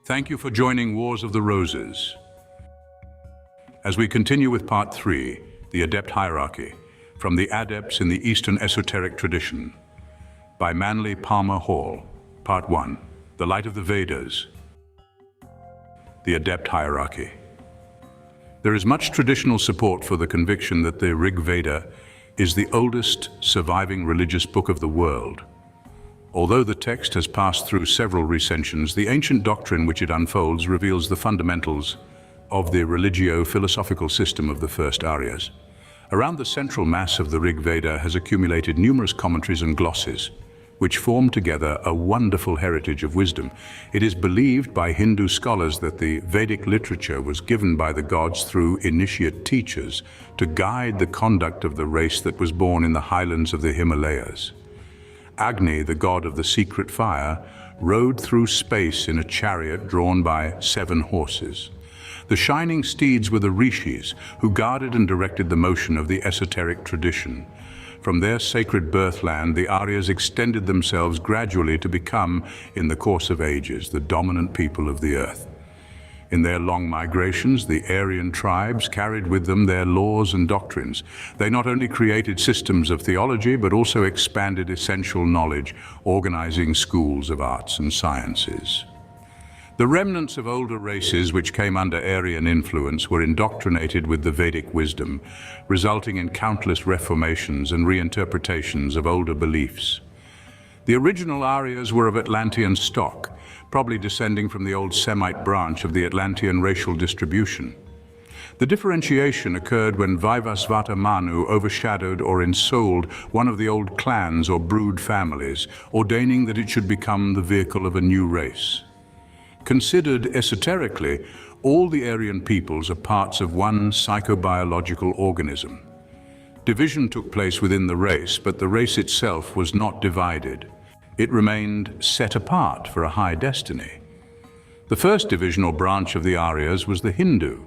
Thank you for joining Wars of the Roses. As we continue with Part 3, the Adept Hierarchy, from the Adepts in the Eastern Esoteric Tradition, by Manly Palmer Hall, Part 1, The Light of the Vedas, the Adept Hierarchy. There is much traditional support for the conviction that the Rig Veda is the oldest surviving religious book of the world. Although the text has passed through several recensions, the ancient doctrine which it unfolds reveals the fundamentals of the religio-philosophical system of the first Aryas. Around the central mass of the Rig Veda has accumulated numerous commentaries and glosses, which form together a wonderful heritage of wisdom. It is believed by Hindu scholars that the Vedic literature was given by the gods through initiate teachers to guide the conduct of the race that was born in the highlands of the Himalayas. Agni, the god of the secret fire, rode through space in a chariot drawn by 7 horses. The shining steeds were the rishis, who guarded and directed the motion of the esoteric tradition. From their sacred birthland, the Aryas extended themselves gradually to become, in the course of ages, the dominant people of the earth. In their long migrations, the Aryan tribes carried with them their laws and doctrines. They not only created systems of theology, but also expanded essential knowledge, organizing schools of arts and sciences. The remnants of older races which came under Aryan influence were indoctrinated with the Vedic wisdom, resulting in countless reformations and reinterpretations of older beliefs. The original Aryas were of Atlantean stock, probably descending from the old Semite branch of the Atlantean racial distribution. The differentiation occurred when Vaivasvata Manu overshadowed or ensouled one of the old clans or brood families, ordaining that it should become the vehicle of a new race. Considered esoterically, all the Aryan peoples are parts of one psychobiological organism. Division took place within the race, but the race itself was not divided. It remained set apart for a high destiny. The first divisional branch of the Aryas was the Hindu.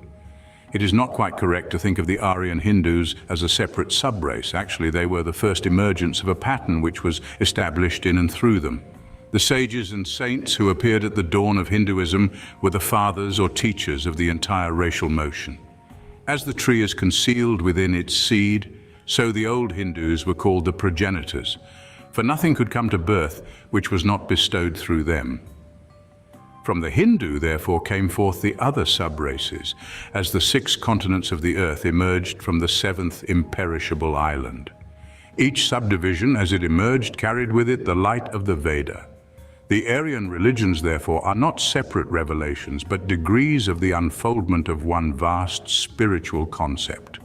It is not quite correct to think of the Aryan Hindus as a separate subrace. Actually, they were the first emergence of a pattern which was established in and through them. The sages and saints who appeared at the dawn of Hinduism were the fathers or teachers of the entire racial motion. As the tree is concealed within its seed, so the old Hindus were called the progenitors, for nothing could come to birth which was not bestowed through them. From the Hindu, therefore, came forth the other sub-races, as the 6 continents of the earth emerged from the 7th imperishable island. Each subdivision, as it emerged, carried with it the light of the Veda. The Aryan religions, therefore, are not separate revelations, but degrees of the unfoldment of one vast spiritual concept.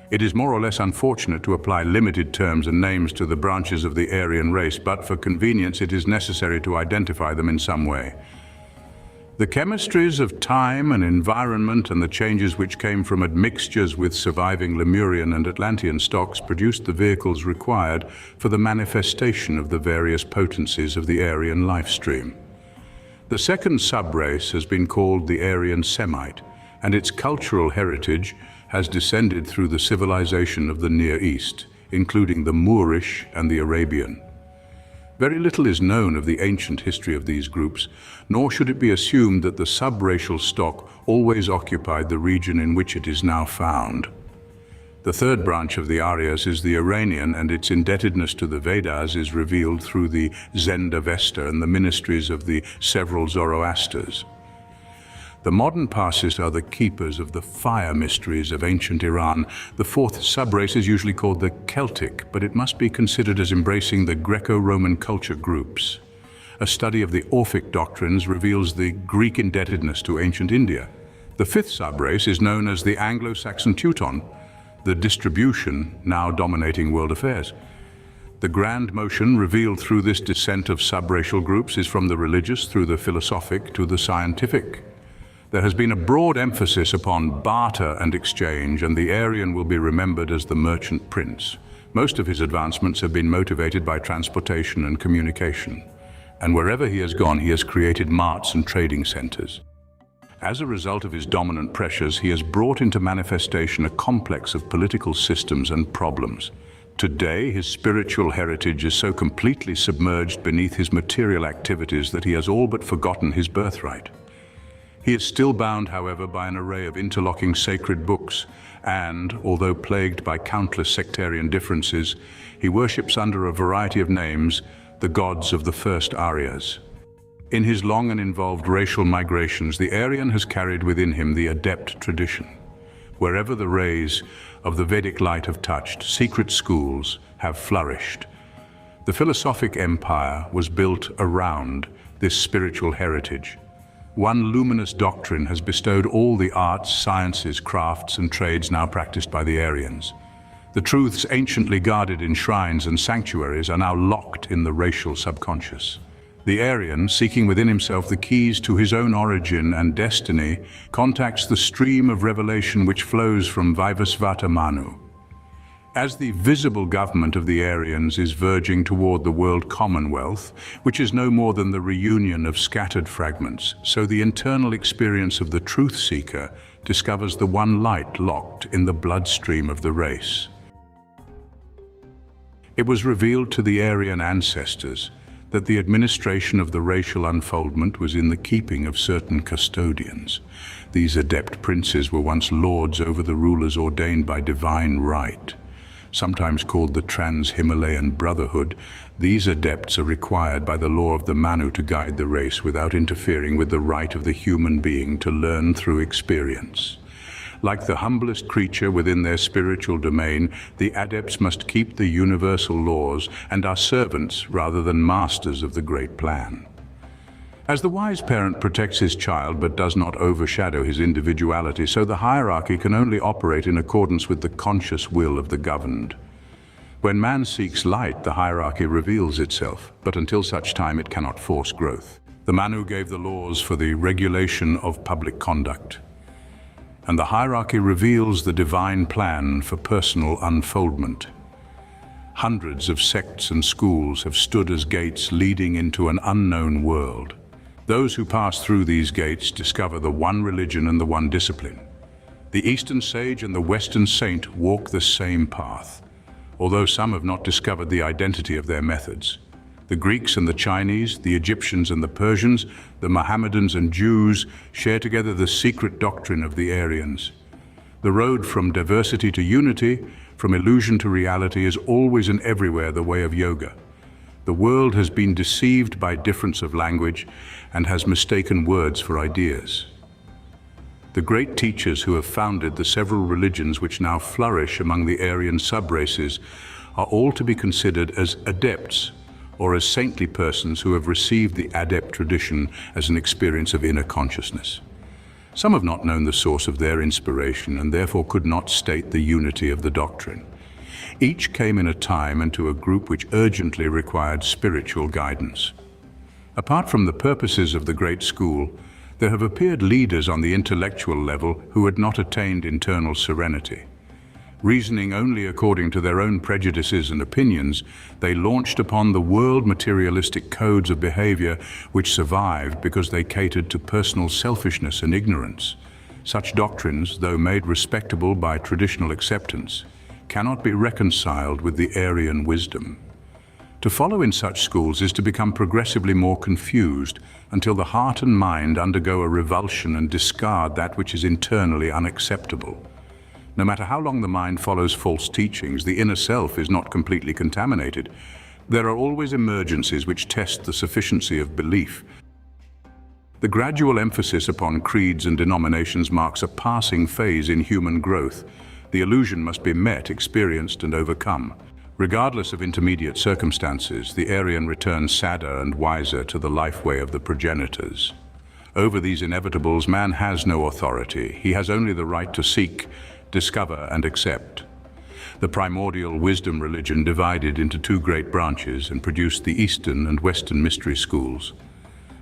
It is more or less unfortunate to apply limited terms and names to the branches of the Aryan race, but for convenience it is necessary to identify them in some way. The chemistries of time and environment and the changes which came from admixtures with surviving Lemurian and Atlantean stocks produced the vehicles required for the manifestation of the various potencies of the Aryan life stream. The second subrace has been called the Aryan Semite, and its cultural heritage has descended through the civilization of the Near East, including the Moorish and the Arabian. Very little is known of the ancient history of these groups, nor should it be assumed that the subracial stock always occupied the region in which it is now found. The third branch of the Aryas is the Iranian, and its indebtedness to the Vedas is revealed through the Zend-Avesta and the ministries of the several Zoroasters. The modern Parsis are the keepers of the fire mysteries of ancient Iran. The fourth subrace is usually called the Celtic, but it must be considered as embracing the Greco-Roman culture groups. A study of the Orphic doctrines reveals the Greek indebtedness to ancient India. The fifth subrace is known as the Anglo-Saxon Teuton, the distribution now dominating world affairs. The grand motion revealed through this descent of subracial groups is from the religious through the philosophic to the scientific. There has been a broad emphasis upon barter and exchange, and the Aryan will be remembered as the merchant prince. Most of his advancements have been motivated by transportation and communication, and wherever he has gone, he has created marts and trading centers. As a result of his dominant pressures, he has brought into manifestation a complex of political systems and problems. Today, his spiritual heritage is so completely submerged beneath his material activities that he has all but forgotten his birthright. He is still bound, however, by an array of interlocking sacred books, and, although plagued by countless sectarian differences, he worships under a variety of names the gods of the first Aryas. In his long and involved racial migrations, the Aryan has carried within him the Adept tradition. Wherever the rays of the Vedic light have touched, secret schools have flourished. The philosophic empire was built around this spiritual heritage. One luminous doctrine has bestowed all the arts, sciences, crafts, and trades now practiced by the Aryans. The truths anciently guarded in shrines and sanctuaries are now locked in the racial subconscious. The Aryan, seeking within himself the keys to his own origin and destiny, contacts the stream of revelation which flows from Vivasvata Manu. As the visible government of the Aryans is verging toward the world commonwealth, which is no more than the reunion of scattered fragments, so the internal experience of the truth seeker discovers the one light locked in the bloodstream of the race. It was revealed to the Aryan ancestors that the administration of the racial unfoldment was in the keeping of certain custodians. These adept princes were once lords over the rulers ordained by divine right. Sometimes called the Trans-Himalayan Brotherhood, these adepts are required by the law of the Manu to guide the race without interfering with the right of the human being to learn through experience. Like the humblest creature within their spiritual domain, the adepts must keep the universal laws and are servants rather than masters of the great plan. As the wise parent protects his child but does not overshadow his individuality, so the hierarchy can only operate in accordance with the conscious will of the governed. When man seeks light, the hierarchy reveals itself, but until such time it cannot force growth. The Manu gave the laws for the regulation of public conduct, and the hierarchy reveals the divine plan for personal unfoldment. Hundreds of sects and schools have stood as gates leading into an unknown world. Those who pass through these gates discover the one religion and the one discipline. The Eastern sage and the Western saint walk the same path, although some have not discovered the identity of their methods. The Greeks and the Chinese, the Egyptians and the Persians, the Mohammedans and Jews share together the secret doctrine of the Aryans. The road from diversity to unity, from illusion to reality, is always and everywhere the way of yoga. The world has been deceived by difference of language and has mistaken words for ideas. The great teachers who have founded the several religions which now flourish among the Aryan subraces are all to be considered as adepts, or as saintly persons who have received the adept tradition as an experience of inner consciousness. Some have not known the source of their inspiration and therefore could not state the unity of the doctrine. Each came in a time and to a group which urgently required spiritual guidance. Apart from the purposes of the great school, there have appeared leaders on the intellectual level who had not attained internal serenity. Reasoning only according to their own prejudices and opinions, they launched upon the world materialistic codes of behavior which survived because they catered to personal selfishness and ignorance. Such doctrines, though made respectable by traditional acceptance, cannot be reconciled with the Aryan wisdom. To follow in such schools is to become progressively more confused until the heart and mind undergo a revulsion and discard that which is internally unacceptable. No matter how long the mind follows false teachings, the inner self is not completely contaminated. There are always emergencies which test the sufficiency of belief. The gradual emphasis upon creeds and denominations marks a passing phase in human growth. The illusion must be met, experienced, and overcome. Regardless of intermediate circumstances, the Aryan returns sadder and wiser to the lifeway of the progenitors. Over these inevitables, man has no authority. He has only the right to seek, discover, and accept. The primordial wisdom religion divided into two great branches and produced the Eastern and Western mystery schools.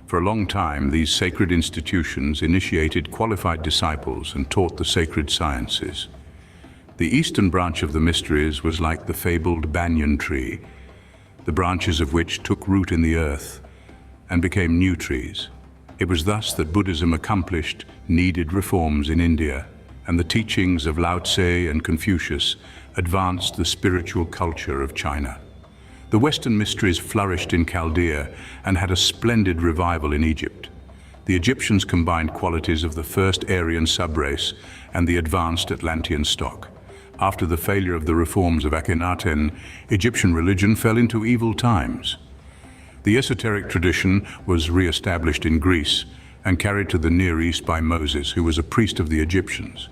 For a long time, these sacred institutions initiated qualified disciples and taught the sacred sciences. The eastern branch of the mysteries was like the fabled banyan tree, the branches of which took root in the earth and became new trees. It was thus that Buddhism accomplished needed reforms in India, and the teachings of Lao Tse and Confucius advanced the spiritual culture of China. The Western mysteries flourished in Chaldea and had a splendid revival in Egypt. The Egyptians combined qualities of the first Aryan subrace and the advanced Atlantean stock. After the failure of the reforms of Akhenaten, Egyptian religion fell into evil times. The esoteric tradition was re-established in Greece and carried to the Near East by Moses, who was a priest of the Egyptians.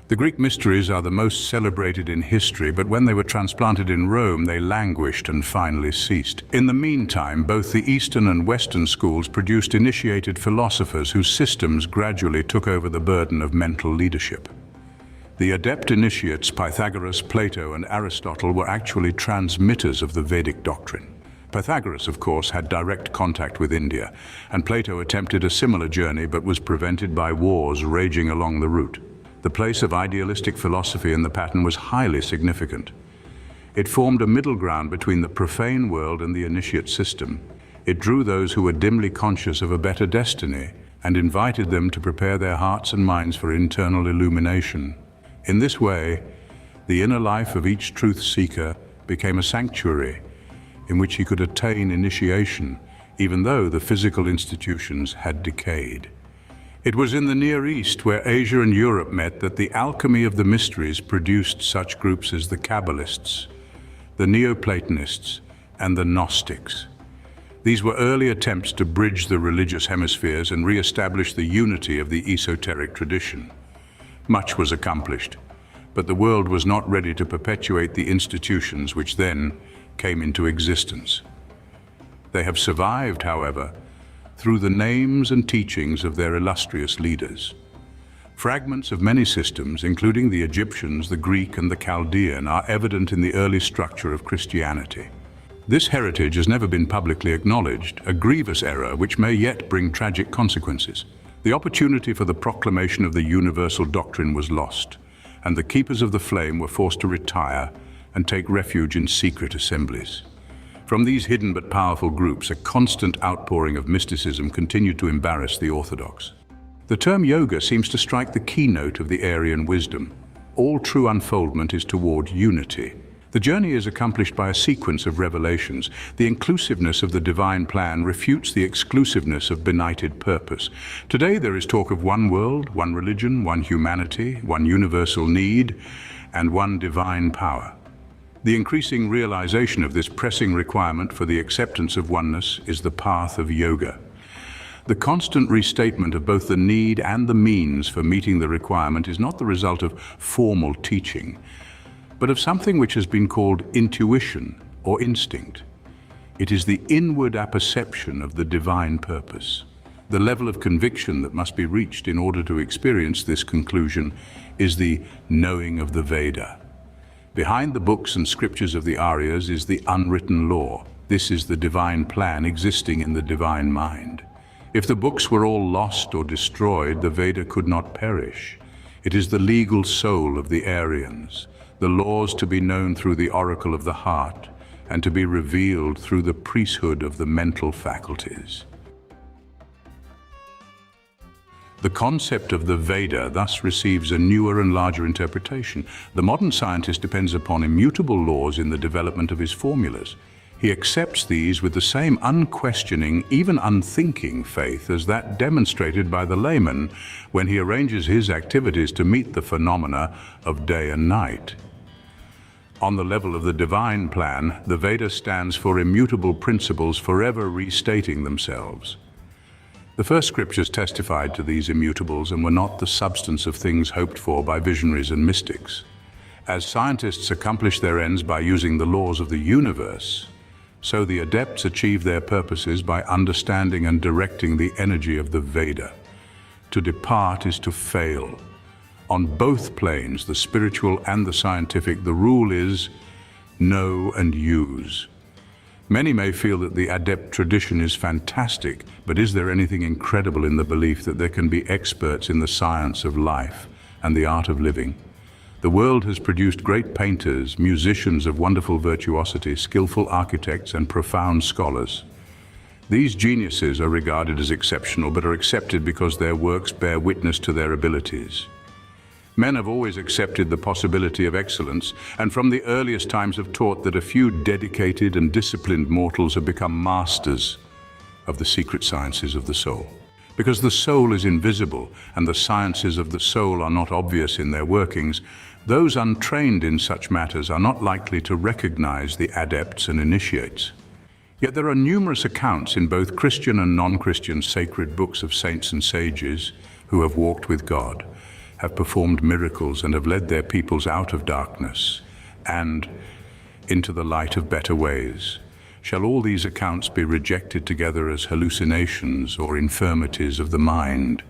The Greek mysteries are the most celebrated in history, but when they were transplanted in Rome, they languished and finally ceased. In the meantime, both the Eastern and Western schools produced initiated philosophers whose systems gradually took over the burden of mental leadership. The Adept-initiates Pythagoras, Plato, and Aristotle were actually transmitters of the Vedic doctrine. Pythagoras, of course, had direct contact with India, and Plato attempted a similar journey but was prevented by wars raging along the route. The place of idealistic philosophy in the pattern was highly significant. It formed a middle ground between the profane world and the initiate system. It drew those who were dimly conscious of a better destiny and invited them to prepare their hearts and minds for internal illumination. In this way, the inner life of each truth seeker became a sanctuary in which he could attain initiation, even though the physical institutions had decayed. It was in the Near East, where Asia and Europe met, that the alchemy of the mysteries produced such groups as the Kabbalists, the Neoplatonists, and the Gnostics. These were early attempts to bridge the religious hemispheres and re-establish the unity of the esoteric tradition. Much was accomplished, but the world was not ready to perpetuate the institutions which then came into existence. They have survived, however, through the names and teachings of their illustrious leaders. Fragments of many systems, including the Egyptians, the Greek, and the Chaldean, are evident in the early structure of Christianity. This heritage has never been publicly acknowledged, a grievous error which may yet bring tragic consequences. The opportunity for the proclamation of the universal doctrine was lost, and the keepers of the flame were forced to retire and take refuge in secret assemblies. From these hidden but powerful groups, a constant outpouring of mysticism continued to embarrass the orthodox. The term yoga seems to strike the keynote of the Aryan wisdom. All true unfoldment is toward unity. The journey is accomplished by a sequence of revelations. The inclusiveness of the divine plan refutes the exclusiveness of benighted purpose. Today there is talk of one world, one religion, one humanity, one universal need, and one divine power. The increasing realization of this pressing requirement for the acceptance of oneness is the path of yoga. The constant restatement of both the need and the means for meeting the requirement is not the result of formal teaching, but of something which has been called intuition or instinct. It is the inward apperception of the divine purpose. The level of conviction that must be reached in order to experience this conclusion is the knowing of the Veda. Behind the books and scriptures of the Aryas is the unwritten law. This is the divine plan existing in the divine mind. If the books were all lost or destroyed, the Veda could not perish. It is the legal soul of the Aryans, the laws to be known through the oracle of the heart and to be revealed through the priesthood of the mental faculties. The concept of the Veda thus receives a newer and larger interpretation. The modern scientist depends upon immutable laws in the development of his formulas. He accepts these with the same unquestioning, even unthinking faith as that demonstrated by the layman when he arranges his activities to meet the phenomena of day and night. On the level of the divine plan, the Veda stands for immutable principles forever restating themselves. The first scriptures testified to these immutables and were not the substance of things hoped for by visionaries and mystics. As scientists accomplish their ends by using the laws of the universe, so the adepts achieve their purposes by understanding and directing the energy of the Veda. To depart is to fail. On both planes, the spiritual and the scientific, the rule is know and use. Many may feel that the adept tradition is fantastic, but is there anything incredible in the belief that there can be experts in the science of life and the art of living? The world has produced great painters, musicians of wonderful virtuosity, skillful architects, and profound scholars. These geniuses are regarded as exceptional, but are accepted because their works bear witness to their abilities. Men have always accepted the possibility of excellence, and from the earliest times have taught that a few dedicated and disciplined mortals have become masters of the secret sciences of the soul. Because the soul is invisible and the sciences of the soul are not obvious in their workings, those untrained in such matters are not likely to recognize the adepts and initiates. Yet there are numerous accounts in both Christian and non-Christian sacred books of saints and sages who have walked with God, have performed miracles, and have led their peoples out of darkness and into the light of better ways. Shall all these accounts be rejected together as hallucinations or infirmities of the mind?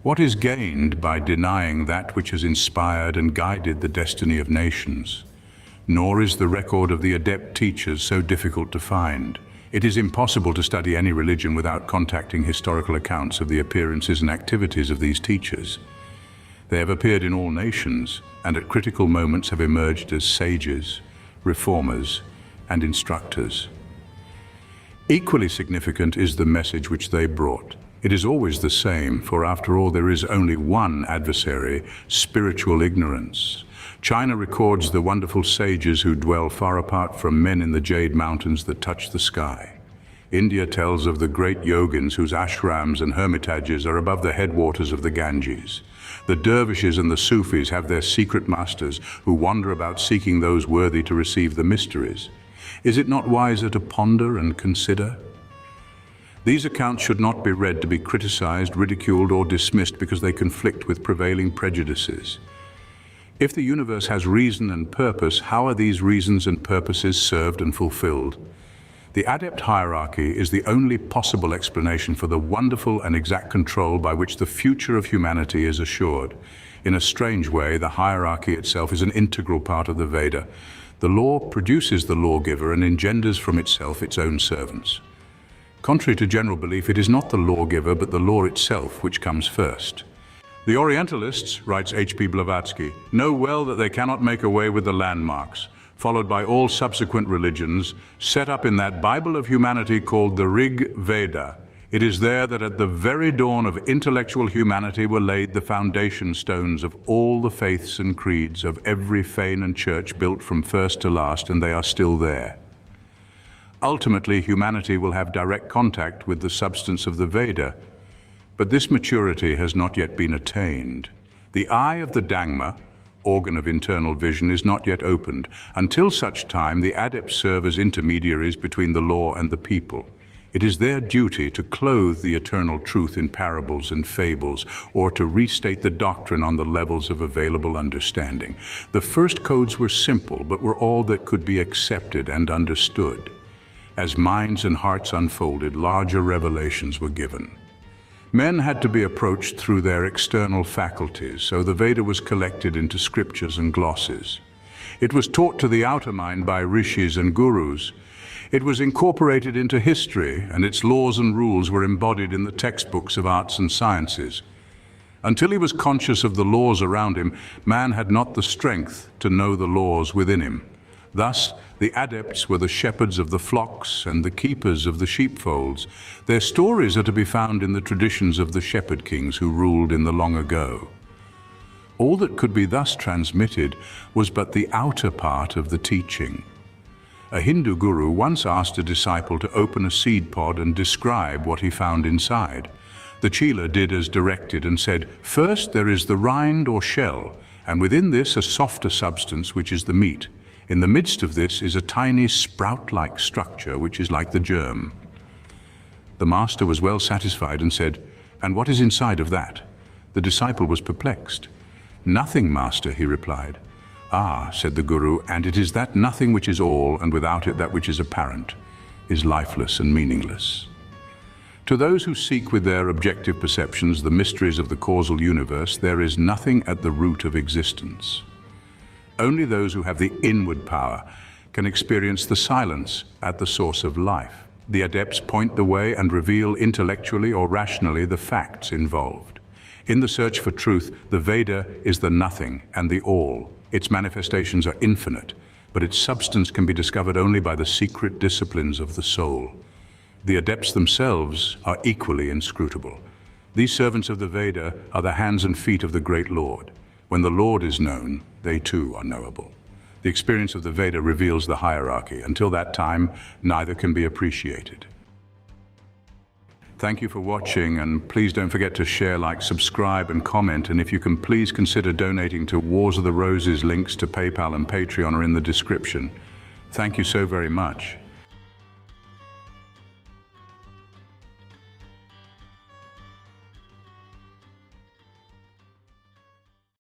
What is gained by denying that which has inspired and guided the destiny of nations? Nor is the record of the adept teachers so difficult to find. It is impossible to study any religion without contacting historical accounts of the appearances and activities of these teachers. They have appeared in all nations, and at critical moments have emerged as sages, reformers, and instructors. Equally significant is the message which they brought. It is always the same, for after all there is only one adversary, spiritual ignorance. China records the wonderful sages who dwell far apart from men in the jade mountains that touch the sky. India tells of the great yogins whose ashrams and hermitages are above the headwaters of the Ganges. The dervishes and the Sufis have their secret masters who wander about seeking those worthy to receive the mysteries. Is it not wiser to ponder and consider? These accounts should not be read to be criticized, ridiculed, or dismissed because they conflict with prevailing prejudices. If the universe has reason and purpose, how are these reasons and purposes served and fulfilled? The Adept hierarchy is the only possible explanation for the wonderful and exact control by which the future of humanity is assured. In a strange way, the hierarchy itself is an integral part of the Veda. The law produces the lawgiver and engenders from itself its own servants. Contrary to general belief, it is not the lawgiver but the law itself which comes first. The Orientalists, writes H.P. Blavatsky, know well that they cannot make away with the landmarks, followed by all subsequent religions, set up in that Bible of humanity called the Rig Veda. It is there that at the very dawn of intellectual humanity were laid the foundation stones of all the faiths and creeds of every fane and church built from first to last, and they are still there. Ultimately, humanity will have direct contact with the substance of the Veda, but this maturity has not yet been attained. The eye of the Dhamma, organ of internal vision, is not yet opened. Until such time, the adepts serve as intermediaries between the law and the people. It is their duty to clothe the eternal truth in parables and fables, or to restate the doctrine on the levels of available understanding. The first codes were simple, but were all that could be accepted and understood. As minds and hearts unfolded, larger revelations were given. Men had to be approached through their external faculties, so the Veda was collected into scriptures and glosses. It was taught to the outer mind by rishis and gurus. It was incorporated into history, and its laws and rules were embodied in the textbooks of arts and sciences. Until he was conscious of the laws around him, man had not the strength to know the laws within him. Thus, the adepts were the shepherds of the flocks and the keepers of the sheepfolds. Their stories are to be found in the traditions of the shepherd kings who ruled in the long ago. All that could be thus transmitted was but the outer part of the teaching. A Hindu guru once asked a disciple to open a seed pod and describe what he found inside. The chela did as directed and said, "First there is the rind or shell, and within this a softer substance which is the meat. In the midst of this is a tiny sprout-like structure which is like the germ." The master was well satisfied and said, "And what is inside of that?" The disciple was perplexed. "Nothing, master," he replied. "Ah," said the guru, "and it is that nothing which is all, and without it that which is apparent, is lifeless and meaningless." To those who seek with their objective perceptions the mysteries of the causal universe, there is nothing at the root of existence. Only those who have the inward power can experience the silence at the source of life. The adepts point the way and reveal intellectually or rationally the facts involved. In the search for truth, the Veda is the nothing and the all. Its manifestations are infinite, but its substance can be discovered only by the secret disciplines of the soul. The adepts themselves are equally inscrutable. These servants of the Veda are the hands and feet of the great Lord. When the Lord is known, they too are knowable. The experience of the Veda reveals the hierarchy. Until that time, neither can be appreciated. Thank you for watching, and please don't forget to share, like, subscribe, and comment. And if you can, please consider donating to Wars of the Roses. Links to PayPal and Patreon are in the description. Thank you so very much.